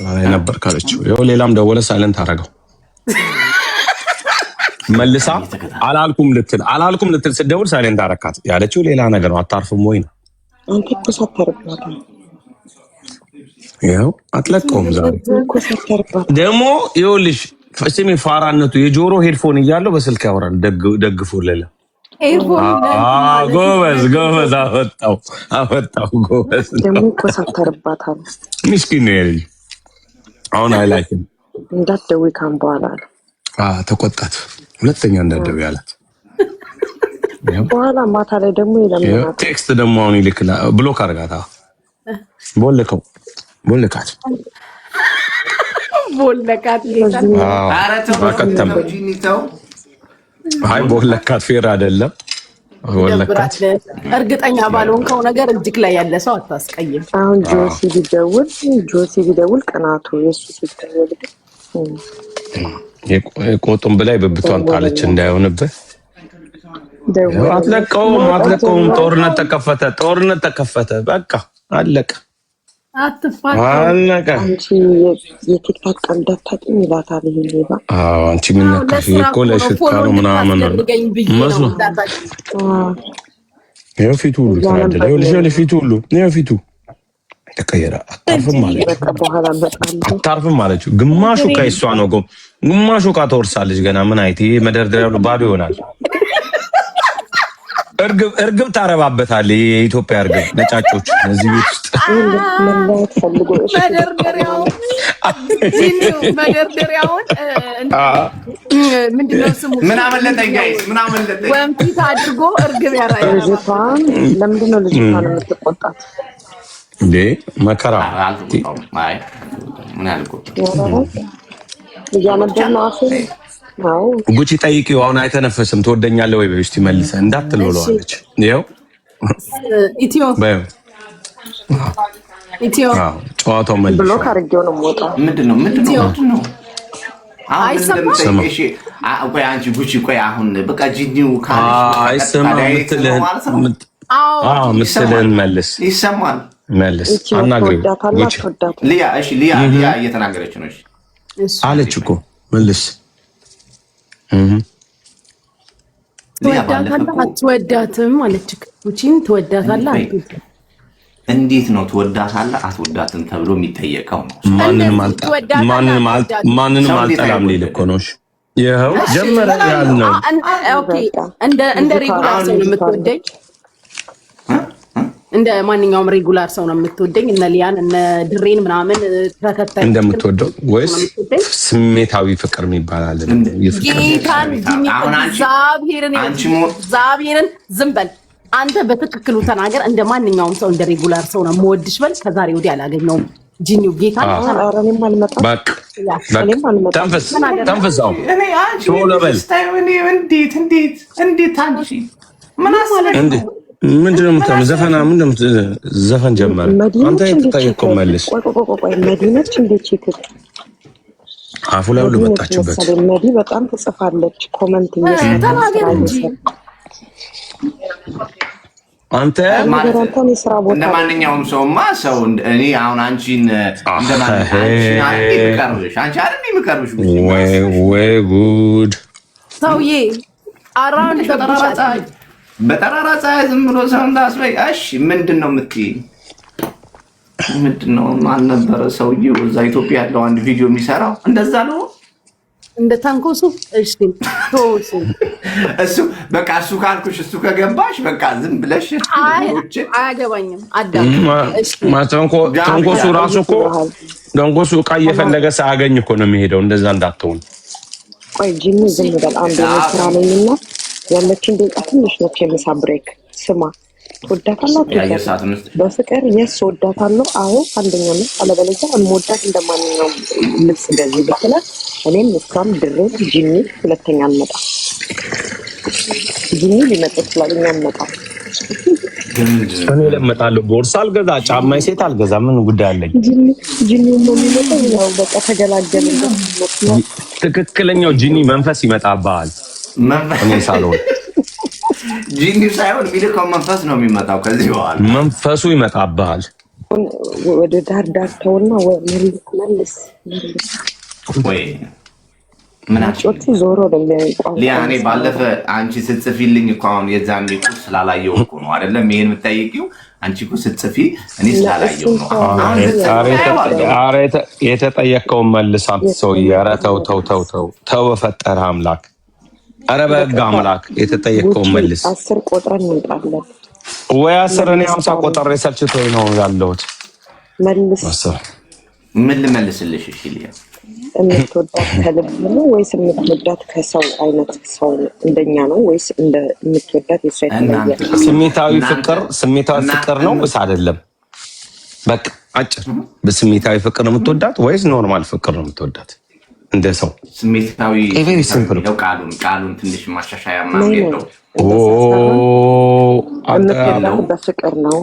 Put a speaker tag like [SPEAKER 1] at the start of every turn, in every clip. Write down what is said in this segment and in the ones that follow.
[SPEAKER 1] ላይ ነበር ካለችው ይኸው ሌላም ደወለ ሳይለንት አደረገው። መልሳ አላልኩም ልትል ስትደውል ሳይለንት አደረካት ያለችው ሌላ ነገር ነው። አታርፍም ወይ ነው
[SPEAKER 2] አንተ እኮ ሰተርባት
[SPEAKER 1] ይኸው አትለቀውም። ዛሬ
[SPEAKER 2] እኮ ሰተርባት
[SPEAKER 1] ደግሞ ይኸውልሽ ፈጽሜ ፋራነቱ የጆሮ ሄድፎን እያለው በስልክ ያወራል። ደግፉ ለለ ጎበዝ አወጣው ጎበዝ
[SPEAKER 2] ደግሞ እኮ ሰተርባታል።
[SPEAKER 1] ምስኪን ነው ልጅ። አሁን አይላይክም
[SPEAKER 2] እንዳትደውይ ካም በኋላ
[SPEAKER 1] ተቆጣት። ሁለተኛ እንዳትደውይ አላት።
[SPEAKER 2] በኋላ ማታ ላይ ደግሞ ይለምናት
[SPEAKER 1] ቴክስት ደግሞ አሁን ይልክላ ብሎክ አድርጋታ ቦልካት አይ ቦለካት ፌር አይደለም። ቦለካት
[SPEAKER 3] እርግጠኛ ባልሆንከው ነገር እጅግ ላይ ያለ ሰው አታስቀይም።
[SPEAKER 2] አሁን ጆሲ ቢደውል ቅናቱ የሱ ሲደውል
[SPEAKER 1] የቆጡን በላይ በብቷን ጣለች እንዳይሆንብህ። አትለቀውም። ጦርነት ተከፈተ። በቃ አለቀ።
[SPEAKER 3] አትፋታ
[SPEAKER 2] አንቺ የቲክቶክ ቀልድ አታውቂም ይላታል። ይሄ ሌባ
[SPEAKER 1] አንቺ ምን ነካሽ እኮ ለሽታ ነው ምናምን መስሎ ይኸው ፊቱ ሁሉ ተናደደ። ይኸውልሽ ፊቱ ተቀየረ። አታርፍም አለችው። ግማሹ ከእሷ ነው ግማሹ ተወርሳለች። ገና ምን አይት መደርደሪያው ባዶ ይሆናል። እርግብ ታረባበታል። የኢትዮጵያ እርግብ ነጫጮች እዚህ ቤት ውስጥ
[SPEAKER 3] መደርደሪያውን ምንድነው ስሙ
[SPEAKER 4] ምን አመለጠኝ ጋይስ ምን አመለጠኝ
[SPEAKER 3] ወንፊት አድርጎ እርግብ ያራያል።
[SPEAKER 2] ለምንድነው ልጅቷን የምትቆጣት
[SPEAKER 1] እንዴ? መከራ
[SPEAKER 4] ምን ያልኩ
[SPEAKER 2] እያነበብን ነው።
[SPEAKER 1] ጉቺ ጠይቂው። አሁን አይተነፈስም። ትወደኛለህ ወይ በስቲ መልሰህ እንዳትል ብለዋለች። ይኸው
[SPEAKER 3] ኢትዮ
[SPEAKER 1] ጨዋታው መልሶ
[SPEAKER 2] ብሎክ አድርጌው ነው የምወጣው።
[SPEAKER 4] ምንድነው ቆይ አንቺ ጉቺ ቆይ አሁን በቃ ጂኒው
[SPEAKER 1] ምስልህን መልስ
[SPEAKER 4] ይሰማል።
[SPEAKER 1] መልስ አናግሪው ጉቺ።
[SPEAKER 4] ሊያ እየተናገረች ነው
[SPEAKER 1] አለች እኮ መልስ
[SPEAKER 3] ትወዳታለህ አትወዳትም አለች። ጉቺን ትወዳታለህ
[SPEAKER 4] እንዴት ነው ትወዳታለህ አትወዳትም ተብሎ የሚጠየቀው ነው።
[SPEAKER 1] ማንንም አልጠላም ሊል እኮ ነው። ይኸው ጀመረ ያልነው
[SPEAKER 3] እንደ ሬጉላር ሰው ነው የምትወደኝ፣ እንደ ማንኛውም ሬጉላር ሰው ነው የምትወደኝ። እነ ሊያን እነ ድሬን ምናምን ተከታይ
[SPEAKER 1] እንደምትወደው ወይስ ስሜታዊ ፍቅር የሚባል አለ?
[SPEAKER 3] ጌታን እግዚአብሔርን ዝም በል አንተ፣ በትክክሉ ተናገር። እንደ ማንኛውም ሰው እንደ ሬጉላር ሰው ነው የምወድሽ በል። ከዛሬ ወዲህ አላገኘውም ጂኒው ጌታን
[SPEAKER 1] ተንፈስ ምንድነው የምታምር? ዘፈን ጀመረ። አንተ የምትጠይቀው መልስ።
[SPEAKER 2] መዲነች እንዴት ይክት
[SPEAKER 1] አፉ ላይ ሁሉ መጣችበት።
[SPEAKER 2] መዲ በጣም ትጽፋለች ኮመንት
[SPEAKER 3] ተናገር እንጂ
[SPEAKER 4] አንተ እንደ ማንኛውም ሰውማ ሰው እኔ አሁን አንቺን
[SPEAKER 1] ወይ ጉድ
[SPEAKER 3] ሰውዬ አራውንድ
[SPEAKER 4] በጠራራ ፀሐይ ዝም ብሎ ሰው እንዳስበይ። እሺ ምንድን ነው የምትይኝ? ምንድን ነው ማን ነበረ ሰውዬው እዛ ኢትዮጵያ ያለው አንድ ቪዲዮ የሚሰራው እንደዛ ነው
[SPEAKER 3] እንደ ታንኮሱ። እሺ ቶሱ
[SPEAKER 4] እሱ በቃ እሱ ካልኩሽ እሱ ከገባሽ በቃ ዝም ብለሽ
[SPEAKER 3] አያገባኝም። አዳም
[SPEAKER 1] ታንኮሱ ራሱ እኮ ታንኮሱ ዕቃ እየፈለገ ሳያገኝ እኮ ነው የሚሄደው። እንደዛ እንዳትሆን።
[SPEAKER 2] ቆይ ጂሚ ዝም ብለህ አንድ ስራ ነኝና ያለችን ደቂቃ ትንሽ ነች። የምሳ ብሬክ ስማ። ወዳታለሁ በፍቅር የስ ወዳታለሁ። አዎ አንደኛ ነው። አለበለዚያ እንወዳት እንደማንኛውም ልብስ እንደዚህ ብትላት እኔም እሷም ድሬን ጂሚ ሁለተኛ አንመጣ። ጂሚ ሊመጣ ይችላል፣ እኛ አንመጣ።
[SPEAKER 1] እኔ ለመጣለሁ። ቦርሳ አልገዛ፣ ጫማ ሴት አልገዛ። ምን ጉዳይ አለኝ?
[SPEAKER 2] ጂኒ ነው የሚመጣው። ያው በቃ ተገላገልን።
[SPEAKER 1] ትክክለኛው ጂኒ መንፈስ ይመጣብሃል። እኔ ሳልሆን
[SPEAKER 4] ጂኒ ሳይሆን የሚልከው መንፈስ ነው የሚመጣው። ከዚህ በኋላ
[SPEAKER 1] መንፈሱ ይመጣብሃል።
[SPEAKER 2] ወደ ዳር ተውና መልስ
[SPEAKER 4] ወይ ምን አጭoti
[SPEAKER 2] ዞሮ ለሚያውቀው
[SPEAKER 4] ሊያኔ ባለፈ አንቺ ስትጽፊልኝ እኮ አሁን የዛን ሊቁ ስላላየው እኮ ነው አይደለም ይሄን የምትጠይቂው አንቺ እኮ ስትጽፊ እኔ ስላላየው ነው
[SPEAKER 1] አረ የተጠየቀው መልሳም ሰው ተው በፈጠረ አምላክ አረ በሕግ አምላክ የተጠየቀው መልስ
[SPEAKER 2] 10 ቆጥረን እንጣለን
[SPEAKER 1] ወይ 10 እኔ 50 ቆጥሬ ሰልችቶኝ ነው ያለሁት
[SPEAKER 2] መልስ
[SPEAKER 4] ምን ልመልስልሽ እሺ ሊያ
[SPEAKER 2] የምትወዳት ከልብ ነው ወይስ የምትወዳት ከሰው አይነት ሰው እንደኛ ነው ወይስ እንደ የምትወዳት የሰይጣን
[SPEAKER 1] ስሜታዊ ፍቅር ነው ወይስ አይደለም? በቃ አጭር በስሜታዊ ፍቅር ነው የምትወዳት ወይስ ኖርማል ፍቅር ነው የምትወዳት? እንደ ሰው
[SPEAKER 4] ስሜታዊ ነው ቃሉን ትንሽ ማሻሻያ ማለት ነው።
[SPEAKER 2] በፍቅር ነው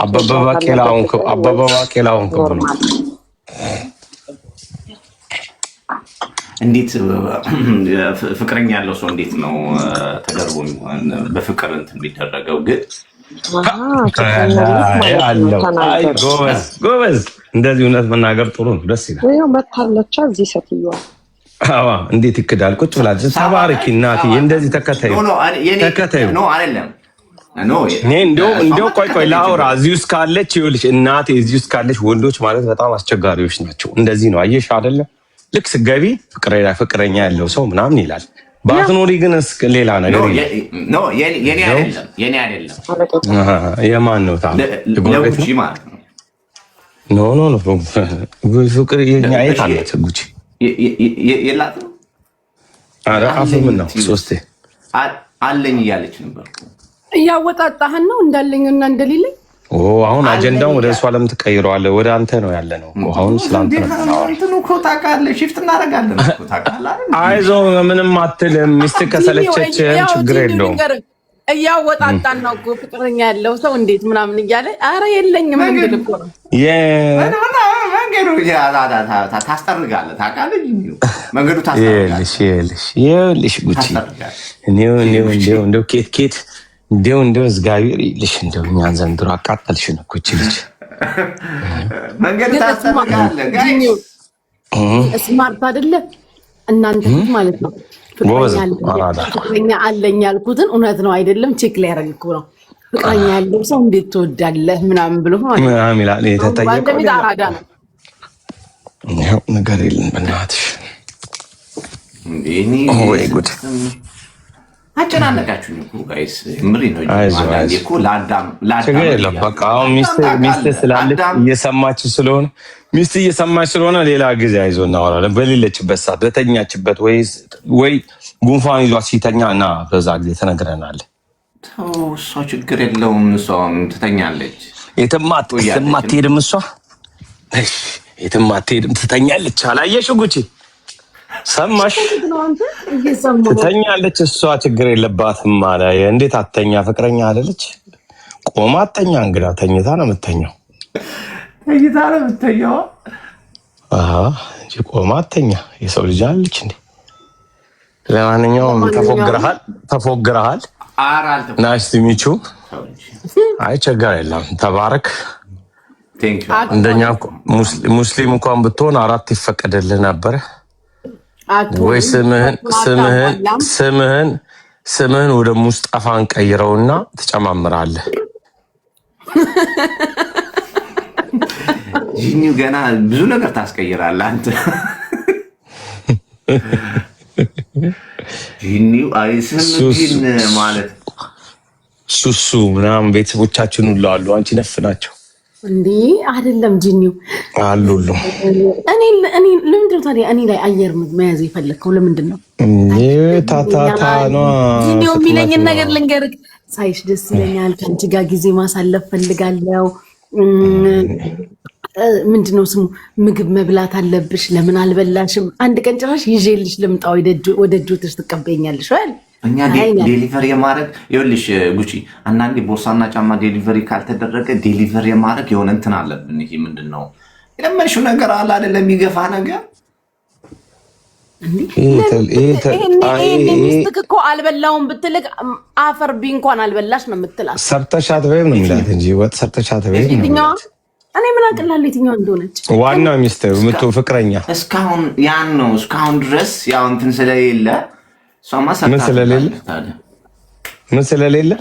[SPEAKER 1] አበበ ባቄላውን ነው
[SPEAKER 4] እንዴት ፍቅረኛ ያለው ሰው እንዴት ነው ተደርቦ በፍቅር እንትን የሚደረገው? ግን
[SPEAKER 1] ጎበዝ እንደዚህ እውነት መናገር ጥሩ ነው፣ ደስ ይላል።
[SPEAKER 2] ወይ መታለቻ እዚህ ሰትየዋ
[SPEAKER 1] እንዴት ይክዳል? ቁጭ ብላችሁ ተባረኪ እናቴ፣ እንደዚህ ተከታዩ
[SPEAKER 4] ነው አይደለም
[SPEAKER 1] እንደው ቆይ ላውራ። እዚህ ውስጥ ካለች ይኸውልሽ እናቴ፣ እዚህ ውስጥ ካለች ወንዶች ማለት በጣም አስቸጋሪዎች ናቸው። እንደዚህ ነው አየሽ አይደለ? ልክ ስገቢ ፍቅረኛ ያለው ሰው ምናምን ይላል። ባትኖሪ ግን ሌላ ነገር
[SPEAKER 4] ነው። የኔ አይደለም
[SPEAKER 1] የማን ነው ታዲያ?
[SPEAKER 4] ለጉቺ ማለት ነው።
[SPEAKER 1] ኖ ፍቅር የኛ የት አለት ጉቺ
[SPEAKER 4] የላትም።
[SPEAKER 1] ኧረ አፍ ምን ነው ሶስቴ
[SPEAKER 4] አለኝ እያለች ነበር።
[SPEAKER 3] እያወጣጣህን ነው እንዳለኝና እንደሌለኝ።
[SPEAKER 1] አሁን አጀንዳውን ወደ እሷ ለምን ትቀይረዋለህ? ወደ አንተ ነው ያለ ነው እኮ አሁን ስላንተ ነው።
[SPEAKER 4] እንትኑ እኮ ታውቃለህ፣ ሽፍት እናደርጋለን እኮ ታውቃለህ።
[SPEAKER 1] አይዞህ ምንም አትልም። ሚስትህ ከሰለቸች ችግር የለውም።
[SPEAKER 3] እያወጣጣን ነው እኮ ፍቅረኛ ያለው ሰው እንዴት ምናምን እያለ ኧረ የለኝም እንግዲህ እኮ ነው
[SPEAKER 4] መንገዱ ታስጠርጋለህ ታውቃለህ። መንገዱ ታስጠርጋለህ።
[SPEAKER 1] ይኸውልሽ ጉቺ እንደው ኬት እንደው እግዚአብሔር ይልሽ እንደው እኛን ዘንድሮ አቃጠልሽን እኮ እቺ ልጅ።
[SPEAKER 4] መንገድ ታስጠርጋለህ።
[SPEAKER 3] ስማርት አይደለ እናንተ ማለት ነው። ፍቅረኛ አለኝ ያልኩትን እውነት ነው አይደለም ቼክ ላይ ያደርግ እኮ ነው። ፍቅረኛ ያለው ሰው እንዴት ትወዳለህ ምናምን ብሎ ማለት ነው። አራዳ ነው
[SPEAKER 1] ነገር የለን በእናትሽ ወይ ጉድ
[SPEAKER 4] አጨናነቃችሁኝ እኮ ጋይስ። ምሪ ነው እኮ ለአዳም
[SPEAKER 1] በቃ አሁን ሚስት ስላለች እየሰማች ስለሆነ ሌላ ጊዜ አይዞ እናወራለን። በሌለችበት ሰዓት በተኛችበት ወይ ጉንፋን ይዟት ሲተኛ እና በዛ ጊዜ ተነግረናል።
[SPEAKER 4] እሷ ችግር የለውም፣ እሷ ትተኛለች።
[SPEAKER 1] የትም አትሄድም፣ እሷ የትም አትሄድም፣ ትተኛለች። አላየሽ ጉቺ? ሰማሽ? ትተኛለች እሷ ችግር የለባትም አለ። እንዴት አተኛ? ፍቅረኛ አይደለች? ቆማ አተኛ። እንግዳ ተኝታ ነው የምተኛው። እንጂ ቆማ አተኛ። የሰው ልጅ አለች እንዴ? ለማንኛውም ተፎግረሃል። ናይስ ቱ ሚት ዩ። አይ ችግር የለም ተባረክ። እንደኛ ሙስሊም እንኳን ብትሆን 4 ይፈቀድልህ ነበር ወይ? ስምህን ወደ ሙስጠፋን ቀይረውና ትጨማምራለህ።
[SPEAKER 4] ይህኒው ገና ብዙ ነገር ታስቀይራለህ አንተ። ይህኒው አይስም ማለት
[SPEAKER 1] ሱሱ ምናምን ቤተሰቦቻችን ሁሉ አሉ። አንቺ ነፍ ናቸው
[SPEAKER 3] እንዴ? አይደለም ጂኒው
[SPEAKER 1] አሉ ሁሉ።
[SPEAKER 3] እኔ ለምንድን ነው ታዲያ እኔ ላይ አየር መያዝ የፈለግከው? ለምንድን ነው
[SPEAKER 1] ታታታ ነው
[SPEAKER 3] ጂኒው የሚለኝን ነገር ልንገርህ። ሳይሽ ደስ ይለኛል። ከአንቺ ጋር ጊዜ ማሳለፍ ፈልጋለሁ። ምንድነው ስሙ? ምግብ መብላት አለብሽ። ለምን አልበላሽም? አንድ ቀን ጭራሽ ይዤልሽ ልምጣ ወደ እጆትሽ ትቀበኛለሽ ወይ?
[SPEAKER 4] እኛ ዴሊቨሪ የማድረግ ይኸውልሽ ጉቺ፣ አንዳንዴ ቦርሳና ጫማ ዴሊቨሪ ካልተደረገ ዴሊቨሪ የማድረግ የሆነ እንትን አለብን። ይሄ ምንድን ነው የለመንሽው ነገር አለ አይደለም? የሚገፋ ነገር
[SPEAKER 3] ሚስትህ እኮ አልበላውም ብትልቅ አፈር ቢ እንኳን አልበላሽ ነው የምትላት።
[SPEAKER 1] ሰርተሻት በይም ነው የሚላት እንጂ ወጥ ሰርተሻት በይም ነው የሚላት።
[SPEAKER 3] እኔ ምን አቅላለሁ የትኛው እንደሆነች
[SPEAKER 1] ዋናው ሚስት ምቶ ፍቅረኛ
[SPEAKER 4] እስካሁን ያን ነው እስካሁን ድረስ ያው እንትን ስለሌለ ሷማ ምን ስለሌለ